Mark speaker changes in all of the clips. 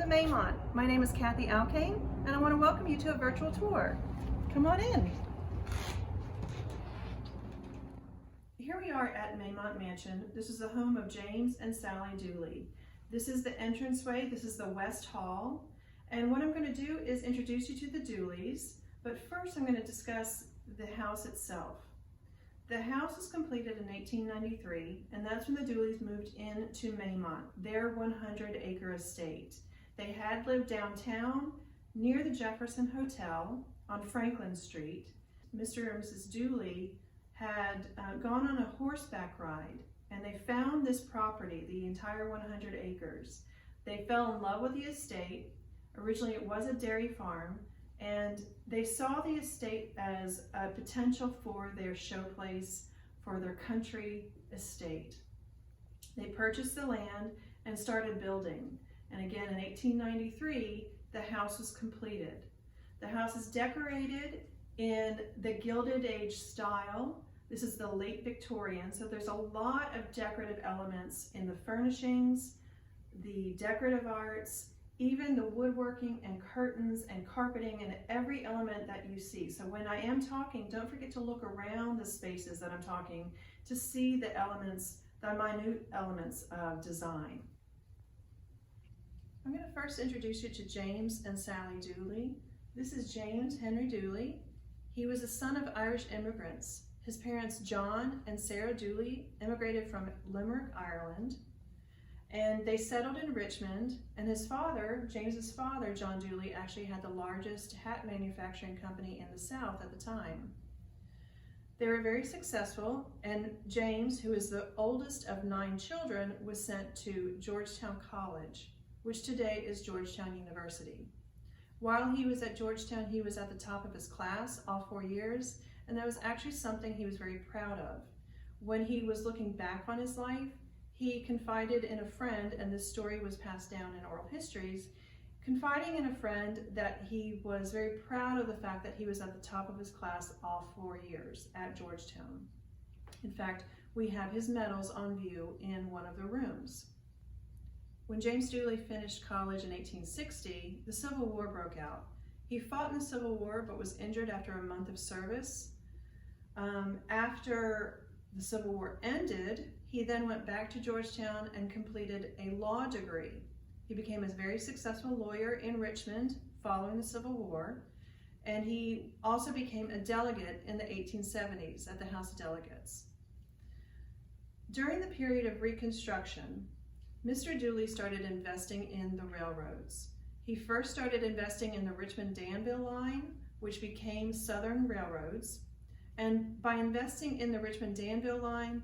Speaker 1: to Maymont. My name is Kathy Alkane, and I want to welcome you to a virtual tour. Come on in. Here we are at Maymont Mansion. This is the home of James and Sallie Dooley. This is the entranceway. This is the West Hall. And what I'm going to do is introduce you to the Dooleys, but first I'm going to discuss the house itself. The house was completed in 1893, and that's when the Dooleys moved into Maymont, their 100-acre estate. They had lived downtown near the Jefferson Hotel on Franklin Street. Mr. and Mrs. Dooley had gone on a horseback ride, and they found this property, the entire 100 acres. They fell in love with the estate. Originally it was a dairy farm, and they saw the estate as a potential for their showplace, for their country estate. They purchased the land and started building. And again, in 1893, the house was completed. The house is decorated in the Gilded Age style. This is the late Victorian, so there's a lot of decorative elements in the furnishings, the decorative arts, even the woodworking and curtains and carpeting and every element that you see. So when I am talking, don't forget to look around the spaces that I'm talking to see the elements, the minute elements of design. I'm going to first introduce you to James and Sallie Dooley. This is James Henry Dooley. He was a son of Irish immigrants. His parents, John and Sarah Dooley, immigrated from Limerick, Ireland. And they settled in Richmond, and his father, James's father, John Dooley, actually had the largest hat manufacturing company in the South at the time. They were very successful, and James, who is the oldest of 9 children, was sent to Georgetown College, which today is Georgetown University. While he was at Georgetown, he was at the top of his class all 4 years, and that was actually something he was very proud of. When he was looking back on his life, he confided in a friend, and this story was passed down in oral histories, confiding in a friend that he was very proud of the fact that he was at the top of his class all 4 years at Georgetown. In fact, we have his medals on view in one of the rooms. When James Dooley finished college in 1860, the Civil War broke out. He fought in the Civil War but was injured after a month of service. After the Civil War ended, he then went back to Georgetown and completed a law degree. He became a very successful lawyer in Richmond following the Civil War, and he also became a delegate in the 1870s at the House of Delegates. During the period of Reconstruction, Mr. Dooley started investing in the railroads. He first started investing in the Richmond-Danville line, which became Southern Railroads, and by investing in the Richmond-Danville line,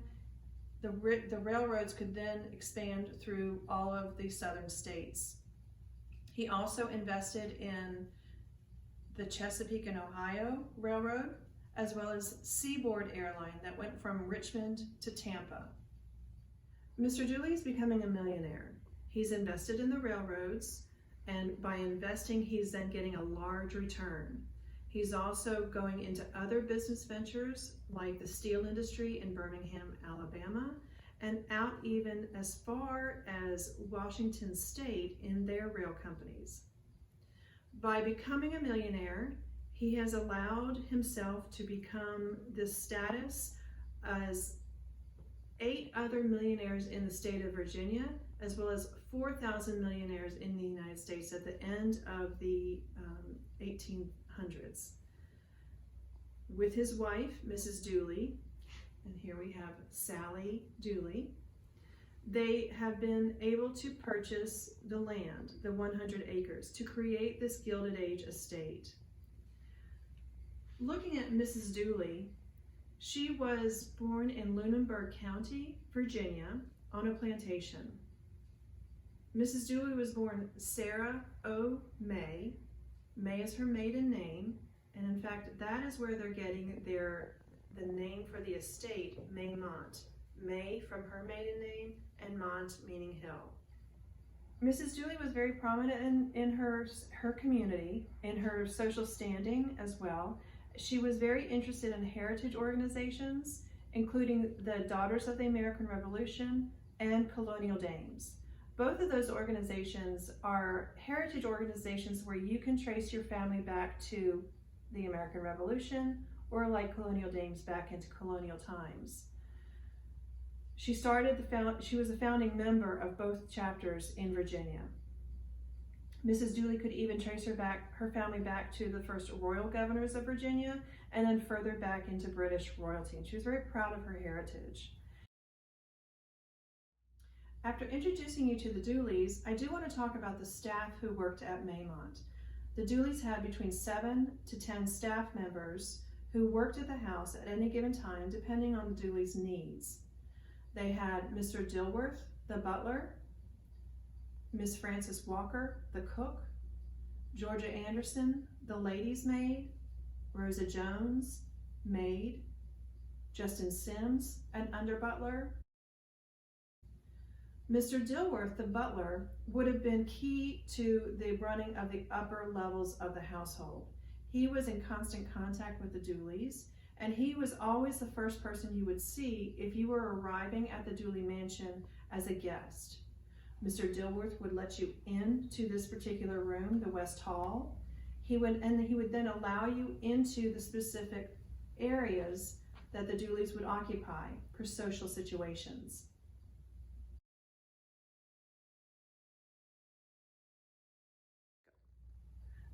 Speaker 1: the railroads could then expand through all of the southern states. He also invested in the Chesapeake and Ohio Railroad, as well as Seaboard Airline that went from Richmond to Tampa. Mr. Dooley is becoming a millionaire. He's invested in the railroads, and by investing, he's then getting a large return. He's also going into other business ventures like the steel industry in Birmingham, Alabama, and out even as far as Washington State in their rail companies. By becoming a millionaire, he has allowed himself to become this status as 8 other millionaires in the state of Virginia, as well as 4,000 millionaires in the United States at the end of the 1800s. With his wife, Mrs. Dooley, and here we have Sallie Dooley, they have been able to purchase the land, the 100 acres, to create this Gilded Age estate. Looking at Mrs. Dooley, she was born in Lunenburg County, Virginia, on a plantation. Mrs. Dooley was born Sarah O. May. May is her maiden name, and in fact, that is where they're getting the name for the estate, Maymont. May from her maiden name, and Mont meaning hill. Mrs. Dooley was very prominent in her community, in her social standing as well. She was very interested in heritage organizations, including the Daughters of the American Revolution and Colonial Dames. Both of those organizations are heritage organizations where you can trace your family back to the American Revolution, or like Colonial Dames back into colonial times. She was a founding member of both chapters in Virginia. Mrs. Dooley could even trace her family back to the first royal governors of Virginia, and then further back into British royalty. And she was very proud of her heritage. After introducing you to the Dooleys, I do want to talk about the staff who worked at Maymont. The Dooleys had between 7 to 10 staff members who worked at the house at any given time, depending on the Dooleys' needs. They had Mr. Dilworth, the butler, Miss Frances Walker, the cook, Georgia Anderson, the lady's maid, Rosa Jones, maid, Justin Sims, an under-butler. Mr. Dilworth, the butler, would have been key to the running of the upper levels of the household. He was in constant contact with the Dooleys, and he was always the first person you would see if you were arriving at the Dooley mansion as a guest. Mr. Dilworth would let you into this particular room, the West Hall. He would then allow you into the specific areas that the Dooleys would occupy for social situations.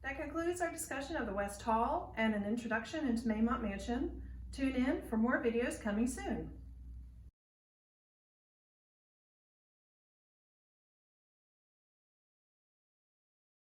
Speaker 1: That concludes our discussion of the West Hall and an introduction into Maymont Mansion. Tune in for more videos coming soon.